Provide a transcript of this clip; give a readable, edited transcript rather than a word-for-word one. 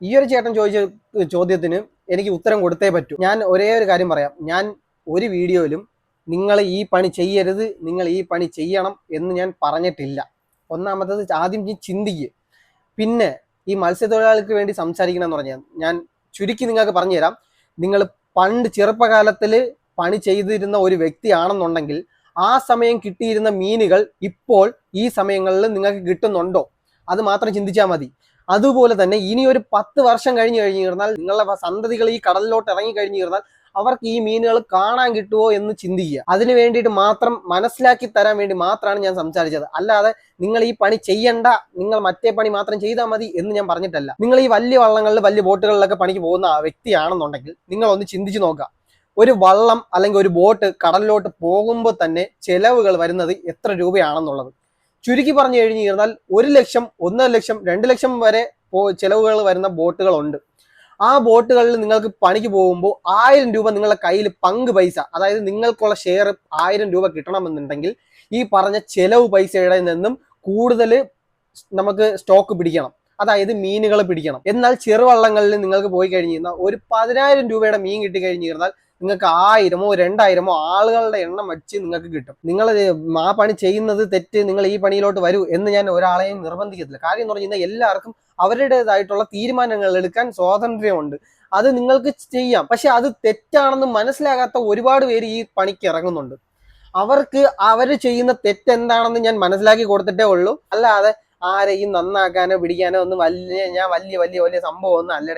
ഈ ഒരു ചേട്ടൻ ചോദിച്ച ചോദ്യത്തിന് എനിക്ക് ഉത്തരം കൊടുത്തേ പറ്റൂ. ഞാൻ ഒരേ ഒരു കാര്യം പറയാം. ഞാൻ ഒരു വീഡിയോയിലും നിങ്ങൾ ഈ പണി ചെയ്യരുത്, നിങ്ങൾ ഈ പണി ചെയ്യണം എന്ന് ഞാൻ പറഞ്ഞിട്ടില്ല. ഒന്നാമത്തത് ആദ്യം നീ ചിന്തിക്കുക. പിന്നെ ഈ മത്സ്യത്തൊഴിലാളികൾക്ക് വേണ്ടി സംസാരിക്കണം എന്ന് പറഞ്ഞാൽ ഞാൻ ചുരുക്കി നിങ്ങൾക്ക് പറഞ്ഞുതരാം. നിങ്ങൾ പണ്ട് ചെറുപ്പകാലത്തിൽ പണി ചെയ്തിരുന്ന ഒരു വ്യക്തിയാണെന്നുണ്ടെങ്കിൽ ആ സമയം കിട്ടിയിരുന്ന മീനുകൾ ഇപ്പോൾ ഈ സമയങ്ങളിൽ നിങ്ങൾക്ക് കിട്ടുന്നുണ്ടോ? അത് മാത്രം ചിന്തിച്ചാൽ മതി. അതുപോലെ തന്നെ ഇനി ഒരു 10 വർഷം കഴിഞ്ഞു കഴിഞ്ഞാൽ നിങ്ങളുടെ സന്തതികൾ ഈ കടലിലോട്ട് ഇറങ്ങി കഴിഞ്ഞു കഴിഞ്ഞാൽ അവർക്ക് ഈ മീനുകൾ കാണാൻ കിട്ടുമോ എന്ന് ചിന്തിക്കുക. അതിന് വേണ്ടിയിട്ട് മാത്രം മനസ്സിലാക്കി തരാൻ വേണ്ടി മാത്രമാണ് ഞാൻ സംസാരിച്ചത്. അല്ലാതെ നിങ്ങൾ ഈ പണി ചെയ്യണ്ട, നിങ്ങൾ മറ്റേ പണി മാത്രം ചെയ്താൽ മതി എന്ന് ഞാൻ പറഞ്ഞിട്ടല്ല. നിങ്ങൾ ഈ വലിയ വള്ളങ്ങളിൽ വലിയ ബോട്ടുകളിലൊക്കെ പണിക്ക് പോകുന്ന വ്യക്തിയാണെന്നുണ്ടെങ്കിൽ നിങ്ങൾ ഒന്ന് ചിന്തിച്ചു നോക്കുക. ഒരു വള്ളം അല്ലെങ്കിൽ ഒരു ബോട്ട് കടലിലോട്ട് പോകുമ്പോൾ തന്നെ ചെലവുകൾ വരുന്നത് എത്ര രൂപയാണെന്നുള്ളത്. ചുരുക്കി പറഞ്ഞു കഴിഞ്ഞു കഴിഞ്ഞാൽ 1 ലക്ഷം, 1.5 ലക്ഷം, 2 ലക്ഷം വരെ ചെലവുകൾ വരുന്ന ബോട്ടുകളുണ്ട്. ആ ബോട്ടുകളിൽ നിങ്ങൾക്ക് പണിക്ക് പോകുമ്പോൾ 1000 രൂപ നിങ്ങളുടെ കയ്യിൽ പങ്ക് പൈസ, അതായത് നിങ്ങൾക്കുള്ള ഷെയർ 1000 രൂപ കിട്ടണമെന്നുണ്ടെങ്കിൽ ഈ പറഞ്ഞ ചെലവ് പൈസയുടെ നിന്നും കൂടുതൽ നമുക്ക് സ്റ്റോക്ക് പിടിക്കണം, അതായത് മീനുകൾ പിടിക്കണം. എന്നാൽ ചെറുവള്ളങ്ങളിൽ നിങ്ങൾക്ക് പോയി കഴിഞ്ഞു കഴിഞ്ഞാൽ ഒരു 10,000 രൂപയുടെ മീൻ കിട്ടി കഴിഞ്ഞു കഴിഞ്ഞാൽ നിങ്ങൾക്ക് 1000-ഓ 2000-ഓ ആളുകളുടെ എണ്ണം വെച്ച് നിങ്ങൾക്ക് കിട്ടും. നിങ്ങൾ ആ പണി ചെയ്യുന്നത് തെറ്റ്, നിങ്ങൾ ഈ പണിയിലോട്ട് വരൂ എന്ന് ഞാൻ ഒരാളെയും നിർബന്ധിക്കത്തില്ല. കാര്യം എന്ന് പറഞ്ഞു കഴിഞ്ഞാൽ എല്ലാവർക്കും അവരുടേതായിട്ടുള്ള തീരുമാനങ്ങൾ എടുക്കാൻ സ്വാതന്ത്ര്യമുണ്ട്. അത് നിങ്ങൾക്ക് ചെയ്യാം. പക്ഷെ അത് തെറ്റാണെന്ന് മനസ്സിലാകാത്ത ഒരുപാട് പേര് ഈ പണിക്ക് ഇറങ്ങുന്നുണ്ട്. അവർക്ക് അവർ ചെയ്യുന്ന തെറ്റെന്താണെന്ന് ഞാൻ മനസ്സിലാക്കി കൊടുത്തിട്ടേ ഉള്ളൂ. അല്ലാതെ ആരെയും നന്നാക്കാനോ പിടിക്കാനോ ഒന്നും വലിയ വലിയ സംഭവം ഒന്നും അല്ലടേ.